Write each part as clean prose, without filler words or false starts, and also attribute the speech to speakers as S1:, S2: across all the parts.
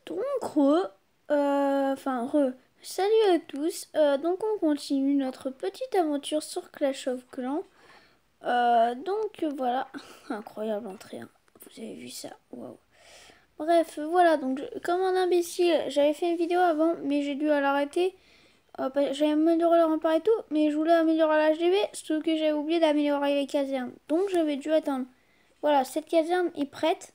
S1: Donc, salut à tous. Donc, on continue notre petite aventure sur Clash of Clans. Voilà, incroyable entrée, hein. Vous avez vu ça? Waouh. Bref, voilà, donc comme un imbécile, j'avais fait une vidéo avant, mais j'ai dû l'arrêter. J'avais amélioré le rempart et tout, mais je voulais améliorer l'HDV, sauf que j'avais oublié d'améliorer les casernes. Donc, j'avais dû attendre. Voilà, cette caserne est prête.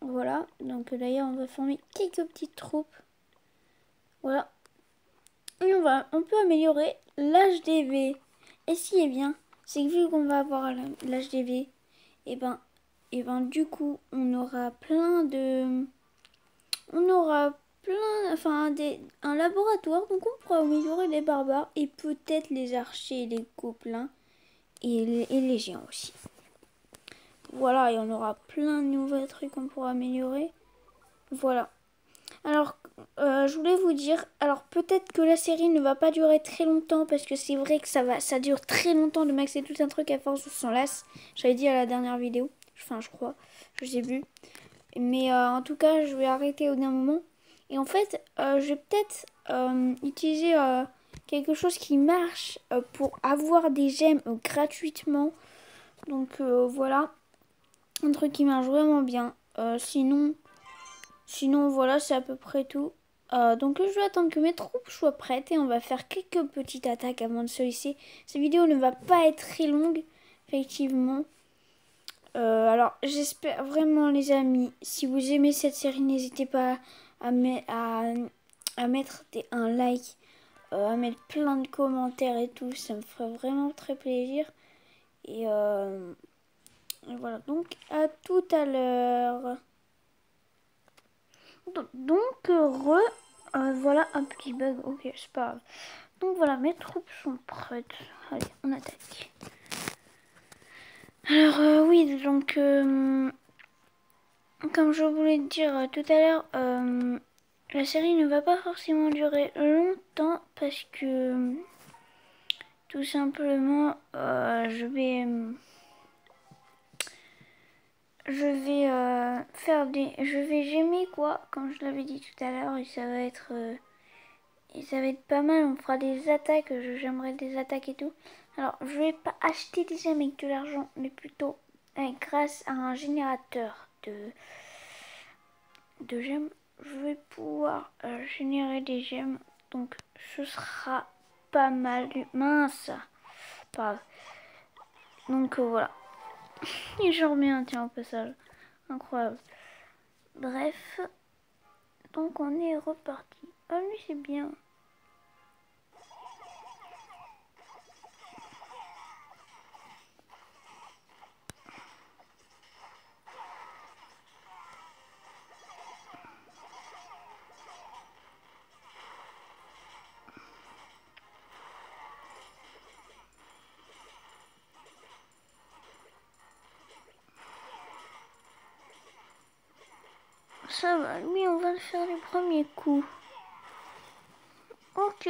S1: Voilà, donc d'ailleurs, on va former quelques petites troupes. Voilà. Et on peut améliorer l'HDV. Et ce qui est bien, c'est que vu qu'on va avoir l'HDV, du coup, on aura un laboratoire, donc on pourra améliorer les barbares et peut-être les archers, les gobelins et les géants aussi. Voilà, et on aura plein de nouveaux trucs qu'on pourra améliorer. Voilà. Alors, je voulais vous dire, alors peut-être que la série ne va pas durer très longtemps parce que c'est vrai que ça dure très longtemps de maxer tout un truc à force de s'en lasse. J'avais dit à la dernière vidéo, enfin je crois, je sais plus. Mais en tout cas, je vais arrêter au d'un moment. Et en fait, je vais peut-être utiliser quelque chose qui marche pour avoir des gemmes gratuitement. Donc voilà, un truc qui marche vraiment bien. Sinon, voilà, c'est à peu près tout. Donc je vais attendre que mes troupes soient prêtes et on va faire quelques petites attaques avant de se laisser. Cette vidéo ne va pas être très longue, effectivement. Alors j'espère vraiment les amis, si vous aimez cette série, n'hésitez pas à mettre un like, à mettre plein de commentaires et tout, ça me ferait vraiment très plaisir. Et voilà, donc à tout à l'heure. Voilà un petit bug, ok, c'est pas grave. Donc voilà, mes troupes sont prêtes. Allez, on attaque. Alors oui, donc comme je voulais te dire tout à l'heure, la série ne va pas forcément durer longtemps parce que tout simplement je vais gemmer quoi, comme je l'avais dit tout à l'heure, et ça va être pas mal. On fera des attaques, j'aimerais des attaques et tout. Alors je vais pas acheter des gemmes avec de l'argent, mais plutôt grâce à un générateur de gemmes, je vais pouvoir générer des gemmes. Donc ce sera pas mal. Mince, pas grave. Donc voilà. Et je remets un tiens au passage. Incroyable. Bref. Donc on est reparti. Ah lui c'est bien. Ça va, lui on va le faire du premier coup. Ok.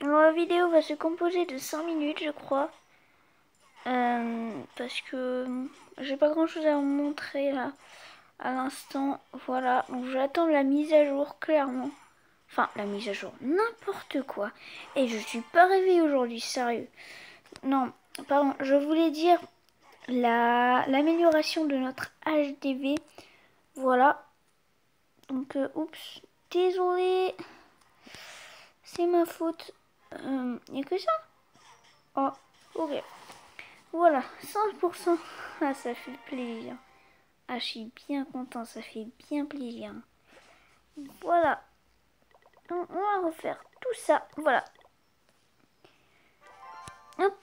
S1: Alors, la vidéo va se composer de 5 minutes je crois. Parce que j'ai pas grand chose à vous montrer là à l'instant. Voilà, donc j'attends la mise à jour clairement. Enfin, la mise à jour, n'importe quoi. Et je suis pas réveillée aujourd'hui, sérieux. Non, pardon, je voulais dire l'amélioration de notre HDV. Voilà. Donc, oups, désolé. C'est ma faute. Y a que ça? Oh, ok. Voilà, 100%. Ah, ça fait plaisir. Ah, je suis bien content, ça fait bien plaisir. Voilà. On va refaire tout ça. Voilà. Hop,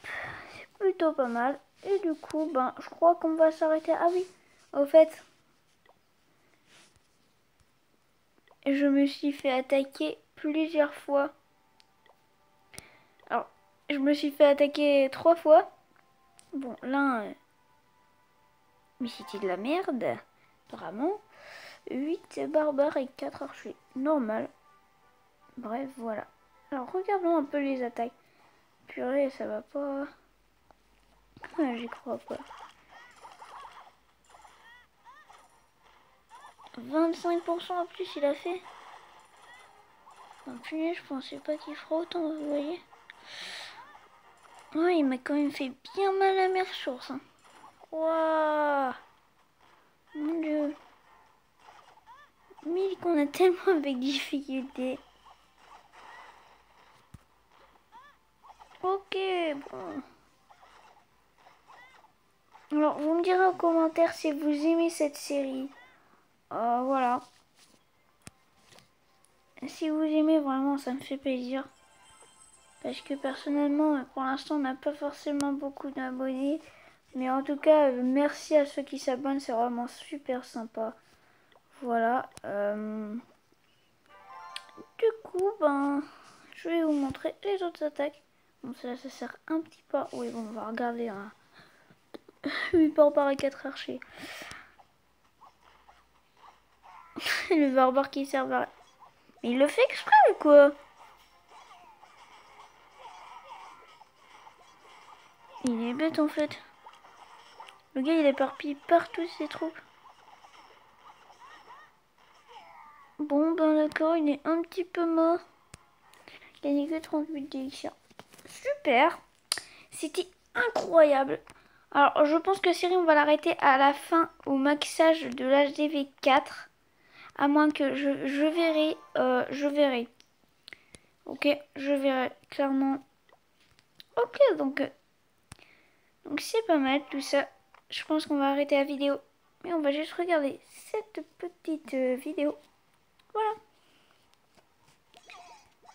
S1: c'est plutôt pas mal. Et du coup, je crois qu'on va s'arrêter. Ah oui, au fait, je me suis fait attaquer plusieurs fois. Alors, je me suis fait attaquer 3 fois. Bon, là, mais c'était de la merde, apparemment. 8 barbares et 4 archers. Normal. Bref, voilà. Alors, regardons un peu les attaques. Purée, ça va pas. Ah, j'y crois pas. 25% en plus il a fait. En plus, je pensais pas qu'il fera autant, vous voyez. Ouais, il m'a quand même fait bien mal à mes ressources. Hein. Waouh. Mon dieu. Mais qu'on a tellement avec difficulté. Ok, bon. Alors, vous me direz en commentaire si vous aimez cette série. Voilà. Si vous aimez vraiment, ça me fait plaisir. Parce que personnellement, pour l'instant, on n'a pas forcément beaucoup d'abonnés. Mais en tout cas, merci à ceux qui s'abonnent, c'est vraiment super sympa. Voilà. Du coup, ben, je vais vous montrer les autres attaques. Bon, ça sert un petit peu. Oui, bon, on va regarder. Hein. 8 barbares et 4 archers. Le barbare qui sert à... Mais il le fait exprès ou quoi? Il est bête en fait. Le gars il éparpille partout ses troupes. Bon ben d'accord, il est un petit peu mort. Il a gagné que 38 d'élixir. Super. C'était incroyable. Alors je pense que série on va l'arrêter à la fin au maxage de l'HDV 4. À moins que je verrai. Je verrai. Ok, je verrai clairement. Ok, donc c'est pas mal tout ça. Je pense qu'on va arrêter la vidéo. Mais on va juste regarder cette petite vidéo. Voilà.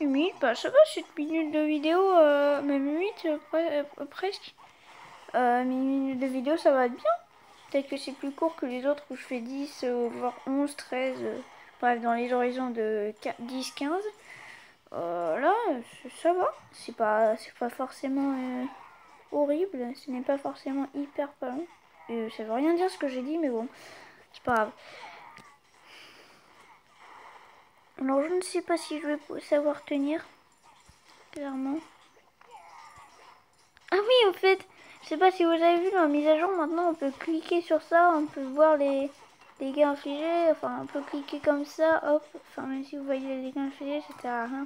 S1: 8 minutes, bah ça va, 7 minutes de vidéo, même 8 presque. 1 minute de vidéo, ça va être bien. Peut-être que c'est plus court que les autres où je fais 10, voire 11, 13, bref, dans les horizons de 10, 15. Là, ça va. C'est pas forcément horrible. Ce n'est pas forcément hyper pas long. Ça veut rien dire ce que j'ai dit, mais bon, c'est pas grave. Alors, je ne sais pas si je vais savoir tenir. Clairement. Ah oui, en fait, je sais pas si vous avez vu dans la mise à jour, maintenant on peut cliquer sur ça, on peut voir les dégâts infligés, enfin on peut cliquer comme ça, hop, enfin même si vous voyez les dégâts infligés, ça sert à rien.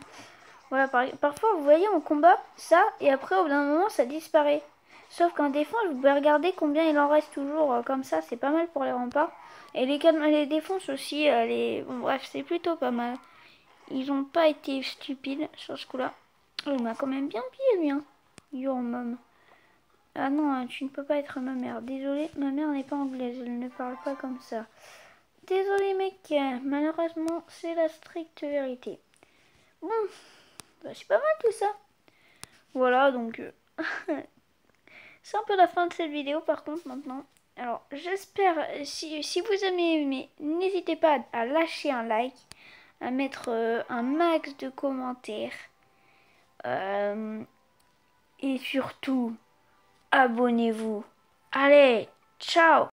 S1: Voilà, parfois vous voyez en combat ça, et après au bout d'un moment ça disparaît. Sauf qu'en défense, vous pouvez regarder combien il en reste toujours, comme ça, c'est pas mal pour les remparts. Et les défenses aussi, bon, bref, c'est plutôt pas mal. Ils ont pas été stupides sur ce coup-là. Il m'a quand même bien pillé lui, hein. Yo, mom. Ah non, tu ne peux pas être ma mère. Désolée, ma mère n'est pas anglaise, elle ne parle pas comme ça. Désolé mec, malheureusement c'est la stricte vérité. Bon, bah, c'est pas mal tout ça. Voilà, donc c'est un peu la fin de cette vidéo par contre maintenant. Alors j'espère, si vous avez aimé, n'hésitez pas à lâcher un like, à mettre un max de commentaires. Et surtout, abonnez-vous. Allez, ciao!